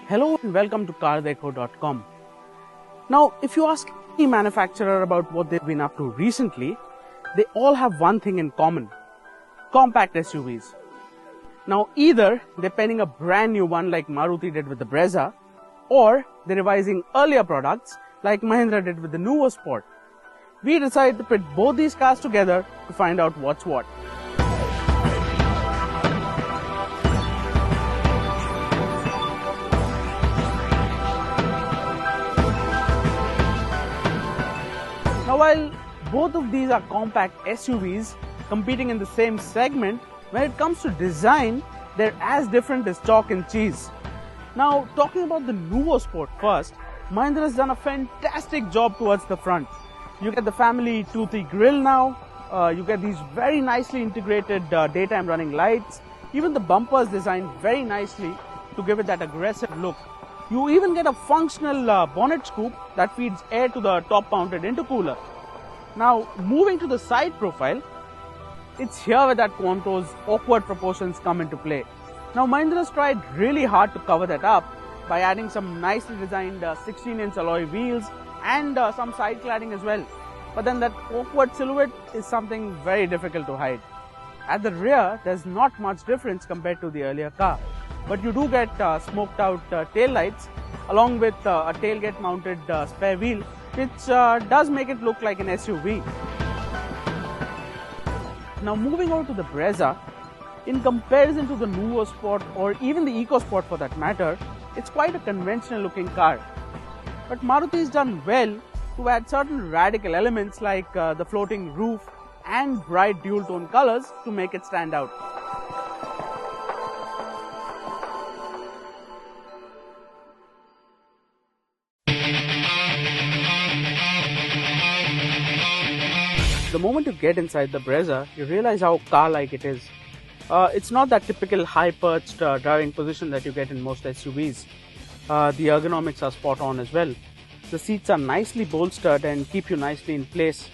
Hello and welcome to CarDekho.com. Now, if you ask any manufacturer about what they've been up to recently, they all have one thing in common: compact SUVs. Now, either they're penning a brand new one like Maruti did with the Brezza, or they're revising earlier products like Mahindra did with the Nuvosport. We decided to put both these cars together to find out what's what. Now, while both of these are compact SUVs competing in the same segment, when it comes to design, they're as different as chalk and cheese. Now, talking about the Nuvosport first, Mahindra has done a fantastic job towards the front. You get the family toothy grille now, you get these very nicely integrated daytime running lights, even the bumpers designed very nicely to give it that aggressive look. You even get a functional bonnet scoop that feeds air to the top-mounted intercooler. Now, moving to the side profile, it's here where that Quanto's awkward proportions come into play. Now, Mahindra's tried really hard to cover that up by adding some nicely designed 16-inch alloy wheels and some side cladding as well. But then that awkward silhouette is something very difficult to hide. At the rear, there's not much difference compared to the earlier car. But you do get smoked out tail lights along with a tailgate mounted spare wheel, which does make it look like an SUV. Now, moving on to the Brezza, in comparison to the Nuvosport or even the Ecosport for that matter, it's quite a conventional looking car. But Maruti's done well to add certain radical elements like the floating roof and bright dual tone colors to make it stand out. The moment you get inside the Brezza, you realize how car-like it is. It's not that typical high-perched driving position that you get in most SUVs. The ergonomics are spot on as well. The seats are nicely bolstered and keep you nicely in place.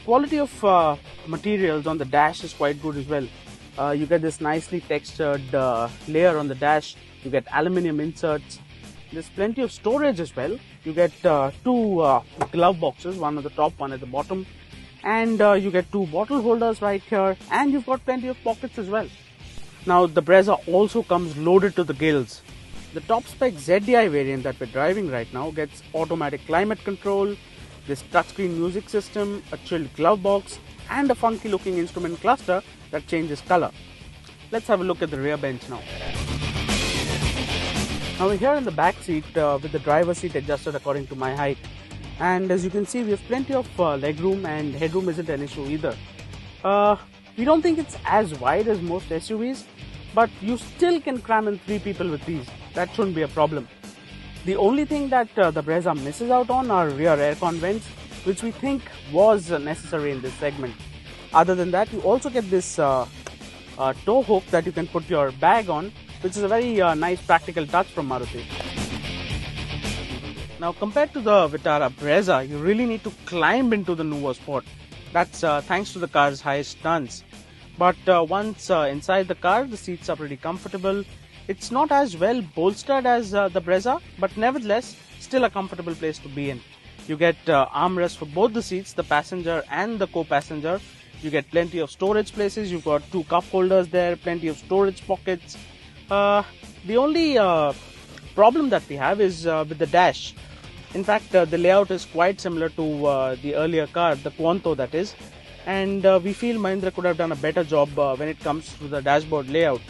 Quality of materials on the dash is quite good as well. You get this nicely textured layer on the dash. You get aluminium inserts. There's plenty of storage as well. You get two glove boxes, one at the top, one at the bottom. And you get two bottle holders right here, and you've got plenty of pockets as well. Now, the Brezza also comes loaded to the gills. The top spec ZDi variant that we're driving right now gets automatic climate control, this touchscreen music system, a chilled glove box, and a funky looking instrument cluster that changes color. Let's have a look at the rear bench now. Now, we're here in the back seat with the driver's seat adjusted according to my height. And as you can see, we have plenty of legroom, and headroom isn't an issue either. We don't think it's as wide as most SUVs, but you still can cram in 3 people with these. That shouldn't be a problem. The only thing that the Brezza misses out on are rear aircon vents, which we think was necessary in this segment. Other than that, you also get this tow hook that you can put your bag on, which is a very nice practical touch from Maruti. Now, compared to the Vitara Brezza, you really need to climb into the Nuvosport. That's thanks to the car's highest stunts. But once inside the car, the seats are pretty comfortable. It's not as well bolstered as the Brezza, but nevertheless, still a comfortable place to be in. You get armrests for both the seats, the passenger and the co-passenger. You get plenty of storage places. You've got 2 cup holders there, plenty of storage pockets. The only problem that we have is with the dash. In fact, the layout is quite similar to the earlier car, the Quanto that is, and we feel Mahindra could have done a better job when it comes to the dashboard layout.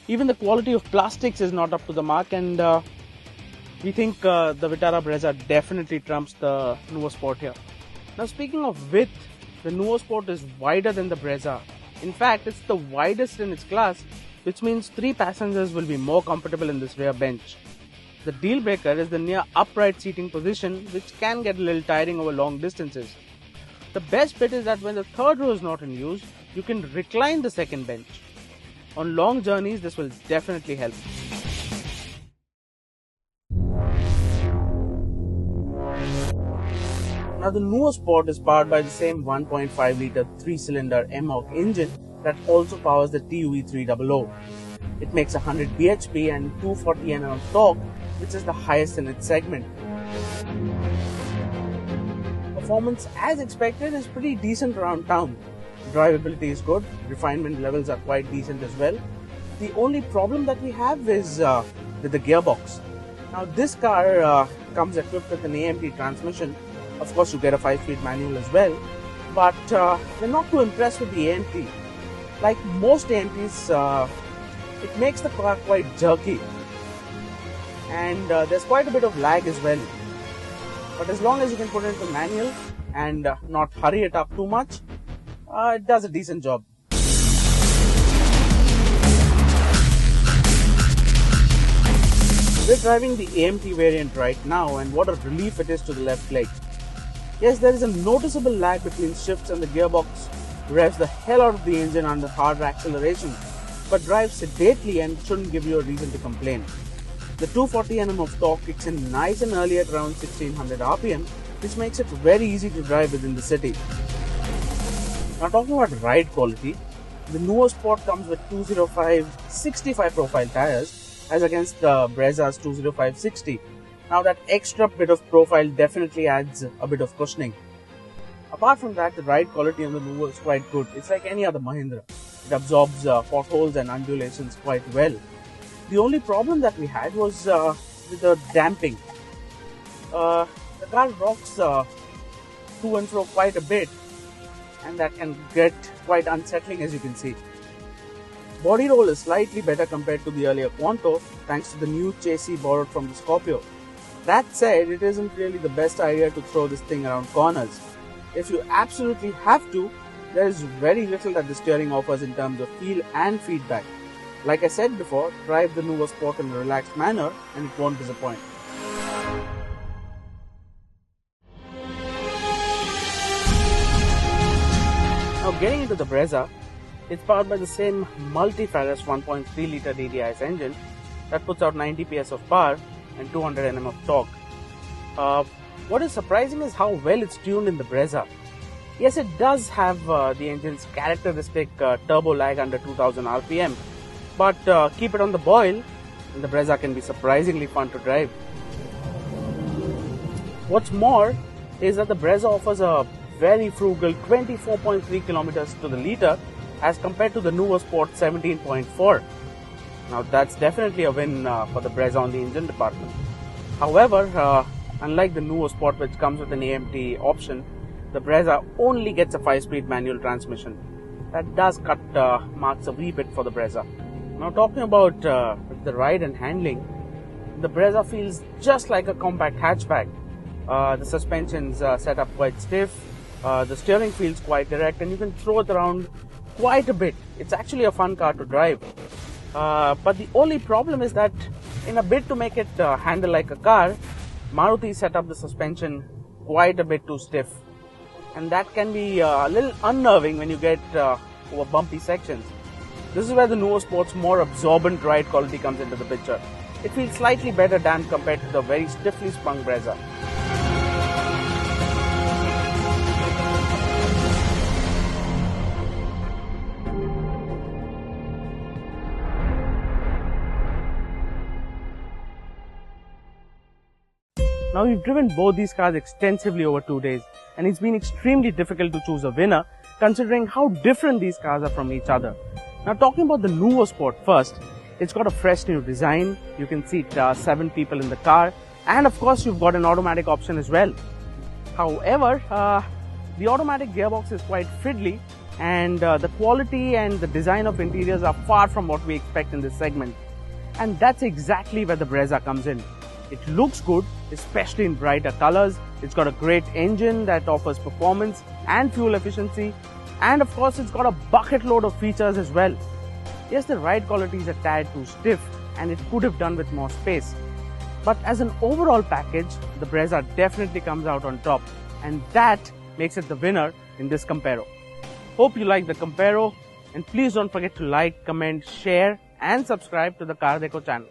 Even the quality of plastics is not up to the mark, and we think the Vitara Brezza definitely trumps the Nuvosport here. Now, speaking of width, the Nuvosport is wider than the Brezza. In fact, it's the widest in its class, which means 3 passengers will be more comfortable in this rear bench. The deal breaker is the near upright seating position, which can get a little tiring over long distances. The best bit is that when the third row is not in use, you can recline the second bench. On long journeys, this will definitely help. Now the Nuvosport is powered by the same 1.5 litre 3-cylinder M-Hawk engine that also powers the TUV300. It makes 100 bhp and 240 Nm of torque, which is the highest in its segment. Performance, as expected, is pretty decent around town. Drivability is good, refinement levels are quite decent as well. The only problem that we have is with the gearbox. Now this car comes equipped with an AMT transmission. Of course you get a 5-speed manual as well, but we're not too impressed with the AMT. Like most AMTs, it makes the car quite jerky, and there's quite a bit of lag as well. But as long as you can put it into manual and not hurry it up too much, it does a decent job. We're driving the AMT variant right now, and what a relief it is to the left leg. Yes, there is a noticeable lag between shifts, and the gearbox revs the hell out of the engine under hard acceleration, but drives sedately and shouldn't give you a reason to complain. The 240 Nm of torque kicks in nice and early at around 1600 RPM, which makes it very easy to drive within the city. Now talking about ride quality, the Nuvosport comes with 205/65 profile tires as against the Brezza's 205/60. Now that extra bit of profile definitely adds a bit of cushioning. Apart from that, the ride quality on the Nuvo is quite good. It's like any other Mahindra. It absorbs potholes and undulations quite well. The only problem that we had was with the damping. The car rocks to and fro quite a bit, and that can get quite unsettling, as you can see. Body roll is slightly better compared to the earlier Quanto, thanks to the new chassis borrowed from the Scorpio. That said, it isn't really the best idea to throw this thing around corners. If you absolutely have to, there is very little that the steering offers in terms of feel and feedback. Like I said before, drive the Nuvosport in a relaxed manner and it won't disappoint. Now getting into the Brezza, it's powered by the same multi-Ferris 1.3 litre DDi engine that puts out 90 PS of power and 200 Nm of torque. What is surprising is how well it's tuned in the Brezza. Yes, it does have the engine's characteristic turbo lag under 2000 RPM, but keep it on the boil and the Brezza can be surprisingly fun to drive. What's more is that the Brezza offers a very frugal 24.3 kilometers to the litre as compared to the Nuvosport 17.4. Now that's definitely a win for the Brezza on the engine department. However, unlike the Nuvosport, which comes with an AMT option, the Brezza only gets a 5-speed manual transmission. That does cut marks a wee bit for the Brezza. Now talking about the ride and handling, the Brezza feels just like a compact hatchback. The suspension's set up quite stiff, the steering feels quite direct, and you can throw it around quite a bit. It's actually a fun car to drive. But the only problem is that in a bid to make it handle like a car, Maruti set up the suspension quite a bit too stiff. And that can be a little unnerving when you get over bumpy sections. This is where the Nuvosport's more absorbent ride quality comes into the picture. It feels slightly better damped compared to the very stiffly sprung Brezza. Now we've driven both these cars extensively over 2 days, and it's been extremely difficult to choose a winner considering how different these cars are from each other. Now talking about the Nuvosport first, it's got a fresh new design. You can seat 7 people in the car, and of course you've got an automatic option as well. However, the automatic gearbox is quite fiddly, and the quality and the design of interiors are far from what we expect in this segment. And that's exactly where the Brezza comes in. It looks good, especially in brighter colors. It's got a great engine that offers performance and fuel efficiency, and of course it's got a bucket load of features as well. Yes, the ride quality is a tad too stiff and it could have done with more space. But as an overall package, the Brezza definitely comes out on top, and that makes it the winner in this comparo. Hope you like the comparo, and please don't forget to like, comment, share and subscribe to the CarDekho channel.